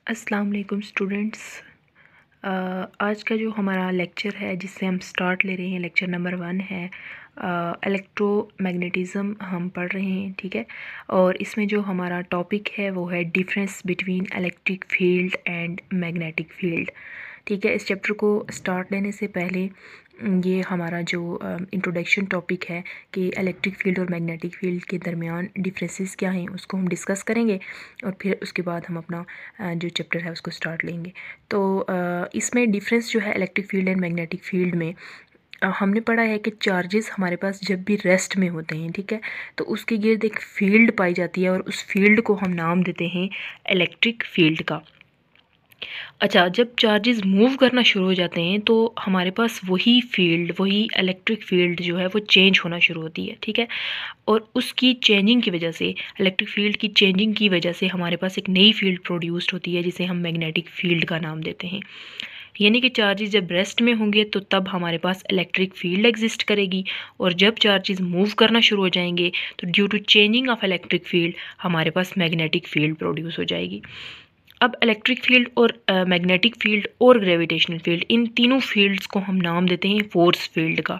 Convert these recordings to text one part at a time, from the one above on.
अस्सलाम वालेकुम स्टूडेंट्स। आज का जो हमारा लेक्चर है जिससे हम स्टार्ट ले रहे हैं, लेक्चर नंबर 1 है। इलेक्ट्रोमैग्नेटिज़्म हम पढ़ रहे हैं, ठीक है। और इसमें जो हमारा टॉपिक है वो है difference between electric field and magnetic field, ठीक है। इस चैप्टर को स्टार्ट लेने से पहले ये हमारा जो इंट्रोडक्शन टॉपिक है कि इलेक्ट्रिक फील्ड और मैग्नेटिक फील्ड के दरमियान डिफरेंसेस क्या हैं उसको हम डिस्कस करेंगे और फिर उसके बाद हम अपना जो चैप्टर है उसको स्टार्ट लेंगे। तो इसमें डिफरेंस जो है electric field and magnetic field में हमने पढ़ा है कि चार्जेस हमारे पास जब भी रेस्ट में होते हैं, ठीक है, तो उसके गिर्द एक फील्ड पाई जाती है और उस फील्ड को हम नाम देते हैं इलेक्ट्रिक फील्ड का। अच्छा, जब चार्जेस मूव करना शुरू हो जाते हैं तो हमारे पास वही फील्ड, वही इलेक्ट्रिक फील्ड जो है वो चेंज होना शुरू होती है, ठीक है। और उसकी चेंजिंग की वजह से, इलेक्ट्रिक फील्ड की चेंजिंग की वजह से हमारे पास एक नई फील्ड प्रोड्यूस्ड होती है जिसे हम मैग्नेटिक फील्ड का नाम देते हैं। यानी कि चार्जेस जब रेस्ट में होंगे तो तब हमारे पास इलेक्ट्रिक फील्ड एग्जिस्ट करेगी, और जब चार्जेस मूव करना शुरू हो जाएंगे तो due to changing of electric field हमारे पास मैग्नेटिक फील्ड प्रोड्यूस हो जाएगी। अब इलेक्ट्रिक फील्ड और मैग्नेटिक फील्ड और ग्रेविटेशनल फील्ड, इन तीनों फील्ड्स को हम नाम देते हैं फोर्स फील्ड का।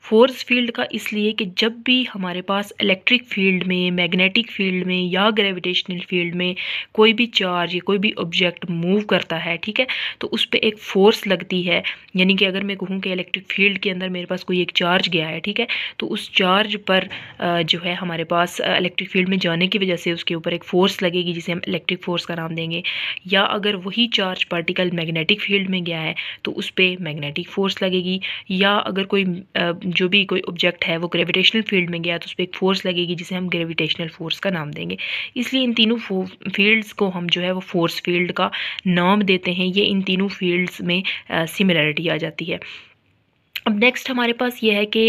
फोर्स फील्ड का इसलिए कि जब भी हमारे पास इलेक्ट्रिक फील्ड में, मैग्नेटिक फील्ड में या ग्रेविटेशनल फील्ड में कोई भी चार्ज या कोई भी ऑब्जेक्ट मूव करता है, ठीक है, तो उस पर एक फोर्स लगती है। यानी कि अगर मैं कहूँ कि इलेक्ट्रिक फील्ड के अंदर मेरे पास कोई एक चार्ज गया है, ठीक है, तो उस चार्ज पर जो है हमारे पास इलेक्ट्रिक फील्ड में जाने की वजह से उसके ऊपर एक फ़ोर्स लगेगी जिसे हम इलेक्ट्रिक फ़ोर्स का नाम देंगे। या अगर वही चार्ज पार्टिकल मैग्नेटिक फील्ड में गया है तो उस पर मैग्नेटिक फ़ोर्स लगेगी। या अगर कोई जो भी कोई ऑब्जेक्ट है वो ग्रेविटेशनल फील्ड में गया तो उस पर एक फ़ोर्स लगेगी जिसे हम ग्रेविटेशनल फ़ोर्स का नाम देंगे। इसलिए इन तीनों फील्ड्स को हम जो है वो फोर्स फील्ड का नाम देते हैं। ये इन तीनों फील्ड्स में सिमिलरिटी आ जाती है। अब नेक्स्ट हमारे पास ये है कि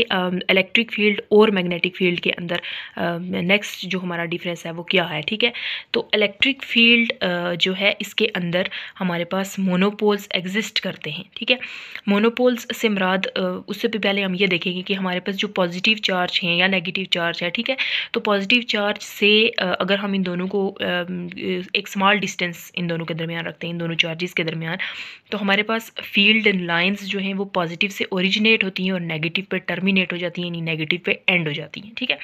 इलेक्ट्रिक फील्ड और मैग्नेटिक फील्ड के अंदर नेक्स्ट जो हमारा डिफरेंस है वो क्या है, ठीक है। तो इलेक्ट्रिक फील्ड जो है इसके अंदर हमारे पास मोनोपोल्स एग्जिस्ट करते हैं, ठीक है। मोनोपोल्स से मुराद, उससे पहले हम ये देखेंगे कि हमारे पास जो पॉजिटिव चार्ज हैं या नेगेटिव चार्ज है, ठीक है, तो पॉजिटिव चार्ज से अगर हम इन दोनों को एक स्मॉल डिस्टेंस इन दोनों के दरमियान रखते हैं, इन दोनों चार्जेस के दरमियान, तो हमारे पास फील्ड लाइंस जो हैं वो पॉजिटिव से ओरिजिनेट होती हैं और नेगेटिव पे टर्मिनेट हो जाती हैं, यानी नेगेटिव पे एंड हो जाती हैं, ठीक है।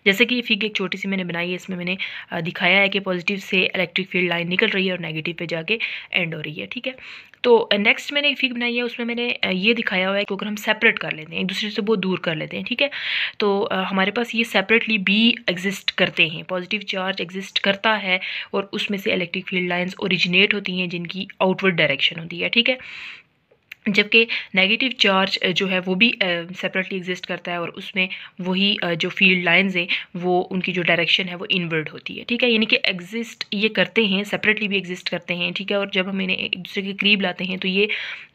जैसे कि ये फिगर एक छोटी सी मैंने बनाई है, इसमें मैंने दिखाया है कि पॉजिटिव से इलेक्ट्रिक फील्ड लाइन निकल रही है और नेगेटिव पे जाके एंड हो रही है, ठीक है। तो नेक्स्ट मैंने एक फिगर बनाई है, उसमें मैंने ये दिखाया हुआ है कि अगर हम सेपरेट कर लेते हैं, एक दूसरे से बहुत दूर कर लेते हैं, ठीक है, तो हमारे पास ये सेपरेटली भी एग्जिस्ट करते हैं। पॉजिटिव चार्ज एग्जिस्ट करता है और उसमें से इलेक्ट्रिक फील्ड लाइंस ओरिजिनेट होती हैं जिनकी आउटवर्ड डायरेक्शन होती है, ठीक है। जबकि नेगेटिव चार्ज जो है वो भी सेपरेटली एग्जिस्ट करता है और उसमें वही जो फील्ड लाइंस हैं वो उनकी जो डायरेक्शन है वो इनवर्ड होती है, ठीक है। यानी कि एग्जिस्ट ये करते हैं, सेपरेटली भी एग्जिस्ट करते हैं, ठीक है। और जब हम इन्हें एक दूसरे के करीब लाते हैं तो ये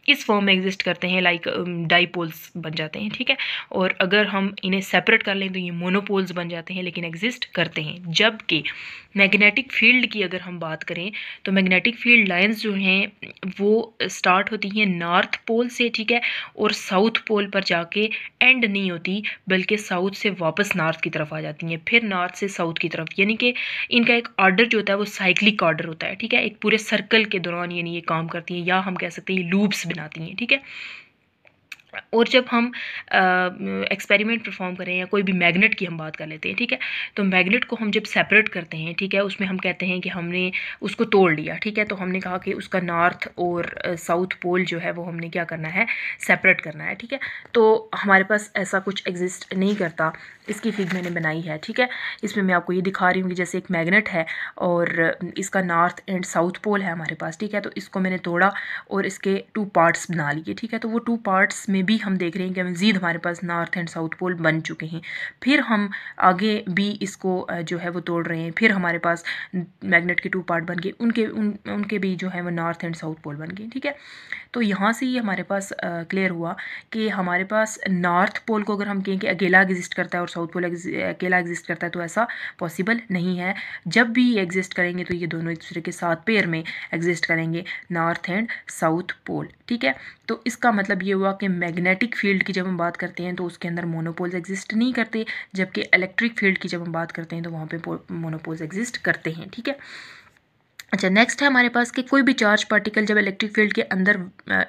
इस फॉर्म में एग्जिस्ट करते हैं, लाइक डाईपोल्स बन जाते हैं, ठीक है। और अगर हम इन्हें सेपरेट कर लें तो ये मोनोपोल्स बन जाते हैं, लेकिन एग्जिस्ट करते हैं। जबकि मैग्नेटिक फील्ड की अगर हम बात करें तो मैग्नेटिक फील्ड लाइंस जो हैं वो स्टार्ट होती हैं नॉर्थ पोल से, ठीक है, और साउथ पोल पर जाके एंड नहीं होती, बल्कि साउथ से वापस नॉर्थ की तरफ आ जाती हैं, फिर नॉर्थ से साउथ की तरफ। यानी कि इनका एक ऑर्डर जो होता है वो साइक्लिक ऑर्डर होता है, ठीक है। एक पूरे सर्कल के दौरान यानी ये काम करती हैं, या हम कह सकते हैं लूप्स बनाती हैं, ठीक है। और जब हम एक्सपेरिमेंट परफॉर्म करें या कोई भी मैग्नेट की हम बात कर लेते हैं, ठीक है, तो मैग्नेट को हम जब सेपरेट करते हैं, ठीक है, उसमें हम कहते हैं कि हमने उसको तोड़ लिया, ठीक है, तो हमने कहा कि उसका नॉर्थ और साउथ पोल जो है वो हमने क्या करना है, सेपरेट करना है, ठीक है। तो हमारे पास ऐसा कुछ एग्जिस्ट नहीं करता। इसकी फिगर मैंने बनाई है, ठीक है। इसमें मैं आपको ये दिखा रही हूँ कि जैसे एक मैग्नेट है और इसका नॉर्थ एंड साउथ पोल है हमारे पास, ठीक है, तो इसको मैंने तोड़ा और इसके 2 पार्ट्स बना लिए, ठीक है। तो वो 2 पार्ट्स में भी हम देख रहे हैं कि मज़ीद हमारे पास नॉर्थ एंड साउथ पोल बन चुके हैं। फिर हम आगे भी इसको जो है वो तोड़ रहे हैं, फिर हमारे पास मैग्नेट के 2 पार्ट बन गए, उनके भी जो है वो नॉर्थ एंड साउथ पोल बन गए, ठीक है। तो यहाँ से ये हमारे पास क्लियर हुआ कि हमारे पास नॉर्थ पोल को अगर हम कहें कि अकेला एग्जिस्ट करता है और साउथ पोल अकेला एग्जिस्ट करता है तो ऐसा पॉसिबल नहीं है। जब भी ये एग्जिस्ट करेंगे तो ये दोनों एक दूसरे के साथ पेयर में एग्जिस्ट करेंगे, नॉर्थ एंड साउथ पोल। ठीक है। तो इसका मतलब ये हुआ कि मैग्नेटिक फील्ड की जब हम बात करते हैं तो उसके अंदर मोनोपोल्स एग्जिस्ट नहीं करते, जबकि इलेक्ट्रिक फील्ड की जब हम बात करते हैं तो वहाँ पे मोनोपोल्स एग्जिस्ट करते हैं, ठीक है। अच्छा, नेक्स्ट है हमारे पास कि कोई भी चार्ज पार्टिकल जब इलेक्ट्रिक फील्ड के अंदर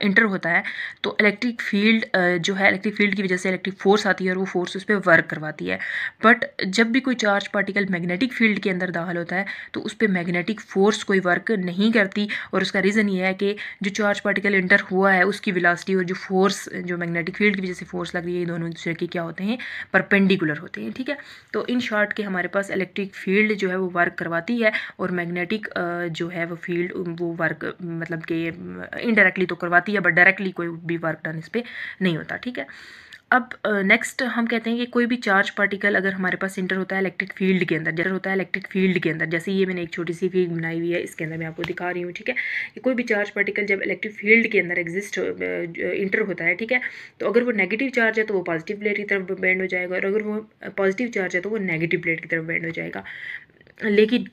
इंटर होता है तो इलेक्ट्रिक फील्ड जो है इलेक्ट्रिक फील्ड की वजह से इलेक्ट्रिक फोर्स आती है और वो फोर्स उस पर वर्क करवाती है। बट जब भी कोई चार्ज पार्टिकल मैग्नेटिक फील्ड के अंदर दाखिल होता है तो उस पर मैग्नेटिक फोर्स कोई वर्क नहीं करती, और उसका रीज़न ये है कि जो चार्ज पार्टिकल इंटर हुआ है उसकी वेलोसिटी और जो फोर्स जो मैग्नेटिक फील्ड की वजह से फोर्स लग रही है, ये दोनों दूसरे के क्या होते हैं, परपेंडिकुलर होते हैं, ठीक है। तो इन शॉर्ट के हमारे पास इलेक्ट्रिक फील्ड जो है वो वर्क करवाती है और मैग्नेटिक जो है वो फील्ड वो वर्क मतलब कि इनडायरेक्टली तो करवाती है बट डायरेक्टली कोई भी वर्क डन इस पर नहीं होता, ठीक है। अब नेक्स्ट हम कहते हैं कि कोई भी चार्ज पार्टिकल अगर हमारे पास इंटर होता है इलेक्ट्रिक फील्ड के अंदर, जैसे होता है इलेक्ट्रिक फील्ड के अंदर, जैसे ये मैंने एक छोटी सी फिगर बनाई हुई है, इसके अंदर मैं आपको दिखा रही हूँ, ठीक है। कि कोई भी चार्ज पार्टिकल जब इलेक्ट्रिक फील्ड के अंदर एग्जिस्ट इंटर होता है, ठीक है, तो अगर वो नेगेटिव चार्ज है तो वो पॉजिटिव प्लेट की तरफ बेंड हो जाएगा, और अगर वो पॉजिटिव चार्ज है तो वो नेगेटिव प्लेट की तरफ बेंड हो जाएगा। लेकिन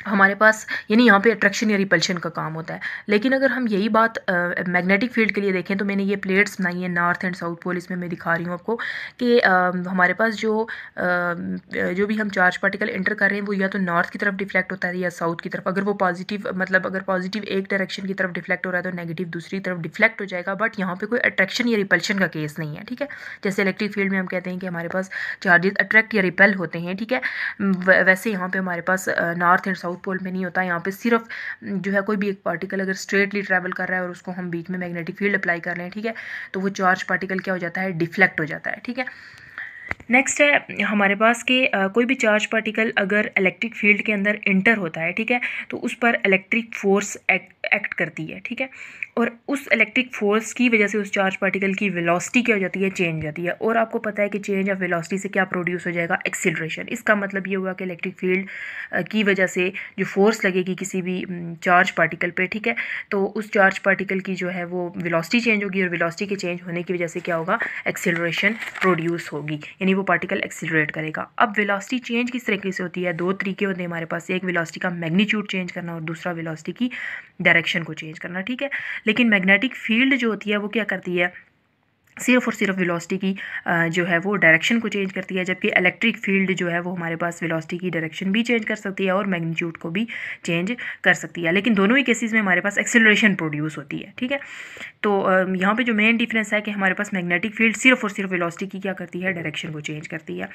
हमारे पास यानी यहाँ पे अट्रैक्शन या रिपल्शन का काम होता है। लेकिन अगर हम यही बात मैग्नेटिक फील्ड के लिए देखें तो मैंने ये प्लेट्स बनाई हैं नॉर्थ एंड साउथ पोल, इसमें मैं दिखा रही हूँ आपको कि हमारे पास जो भी हम चार्ज पार्टिकल एंटर कर रहे हैं वो या तो नॉर्थ की तरफ डिफ्लेक्ट होता है या साउथ की तरफ। अगर वो पॉजिटिव मतलब अगर पॉजिटिव एक डायरेक्शन की तरफ डिफ्लेक्ट हो रहा है तो नेगेटिव दूसरी तरफ डिफ्लेक्ट हो जाएगा, बट यहाँ पर कोई अट्रैक्शन या रिपल्शन का केस नहीं है, ठीक है। जैसे इलेक्ट्रिक फील्ड में हम कहते हैं कि हमारे पास चार्जेस अट्रैक्ट या रिपेल होते हैं, ठीक है, वैसे यहाँ पे हमारे पास नॉर्थ एंड साउथ पोल में नहीं होता। यहाँ पे सिर्फ जो है कोई भी एक पार्टिकल अगर स्ट्रेटली ट्रैवल कर रहा है और उसको हम बीच में मैग्नेटिक फील्ड अप्लाई कर रहे हैं, ठीक है, तो वो चार्ज पार्टिकल क्या हो जाता है, डिफ्लेक्ट हो जाता है, ठीक है। नेक्स्ट है हमारे पास कि कोई भी चार्ज पार्टिकल अगर इलेक्ट्रिक फील्ड के अंदर इंटर होता है, ठीक है, तो उस पर इलेक्ट्रिक फोर्स एक्ट करती है, ठीक है, और उस इलेक्ट्रिक फोर्स की वजह से उस चार्ज पार्टिकल की वेलोसिटी क्या हो जाती है, चेंज हो जाती है। और आपको पता है कि चेंज ऑफ वेलोसिटी से क्या प्रोड्यूस हो जाएगा, एक्सीलरेशन। इसका मतलब ये हुआ कि इलेक्ट्रिक फील्ड की वजह से जो फोर्स लगेगी किसी भी चार्ज पार्टिकल पे, ठीक है, तो उस चार्ज पार्टिकल की जो है वो वेलोसिटी चेंज होगी, और वेलोसिटी के चेंज होने की वजह से क्या होगा, एक्सीलरेशन प्रोड्यूस होगी, यानी वो पार्टिकल एक्सीलरेट करेगा। अब वेलोसिटी चेंज किस तरीके से होती है, दो तरीके होते हैं हमारे पास, एक वेलोसिटी का मैग्नीट्यूड चेंज करना और दूसरा वेलोसिटी की डायरेक्शन को चेंज करना, ठीक है। लेकिन मैग्नेटिक फील्ड जो होती है वो क्या करती है, सिर्फ और सिर्फ वेलोसिटी की जो है वो डायरेक्शन को चेंज करती है, जबकि इलेक्ट्रिक फील्ड जो है वो हमारे पास वेलोसिटी की डायरेक्शन भी चेंज कर सकती है और मैग्नीट्यूड को भी चेंज कर सकती है। लेकिन दोनों ही केसेस में हमारे पास एक्सीलरेशन प्रोड्यूस होती है, ठीक है। तो यहाँ पे जो मेन डिफरेंस है कि हमारे पास मैग्नेटिक फील्ड सिर्फ और सिर्फ वेलोसिटी की क्या करती है, डायरेक्शन को चेंज करती है।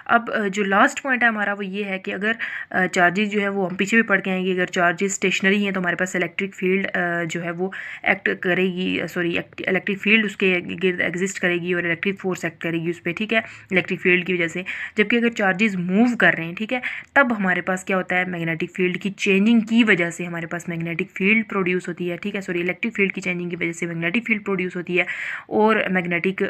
अब जो लास्ट पॉइंट है हमारा वो ये है कि अगर चार्जेस जो है वो हम पीछे भी पढ़ के आएंगे, अगर चार्जेस स्टेशनरी हैं तो हमारे पास इलेक्ट्रिक फील्ड जो है वो एक्ट करेगी, इलेक्ट्रिक फील्ड उसके गिर्द एग्जिस्ट करेगी और इलेक्ट्रिक फोर्स एक्ट करेगी उस पर, ठीक है, इलेक्ट्रिक फील्ड की वजह से। जबकि अगर चार्जेस मूव कर रहे हैं, ठीक है, तब हमारे पास क्या होता है, मैग्नेटिक फील्ड की चेंजिंग की वजह से हमारे पास मैग्नेटिक फील्ड प्रोड्यूस होती है, ठीक है, इलेक्ट्रिक फील्ड की चेंजिंग की वजह से मैग्नेटिक फील्ड प्रोड्यूस होती है, और मैग्नेटिक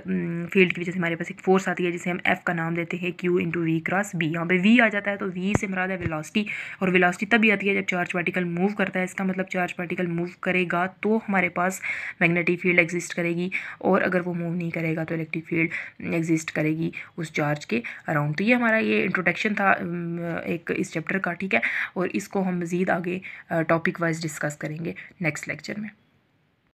फील्ड की वजह से हमारे पास एक फोर्स आती है जिसे हम एफ का नाम देते हैं, Q × V क्रॉस B। यहाँ पे V आ जाता है तो V से मुराद है वेलोसिटी, और वेलोसिटी तभी आती है जब चार्ज पार्टिकल मूव करता है। इसका मतलब चार्ज पार्टिकल मूव करेगा तो हमारे पास मैग्नेटिक फील्ड एग्जिस्ट करेगी, और अगर वो मूव नहीं करेगा तो इलेक्ट्रिक फील्ड एग्जिस्ट करेगी उस चार्ज के अराउंड। तो ये हमारा ये इंट्रोडक्शन था एक इस चैप्टर का, ठीक है, और इसको हम मज़ीद आगे टॉपिक वाइज डिस्कस करेंगे नेक्स्ट लेक्चर में।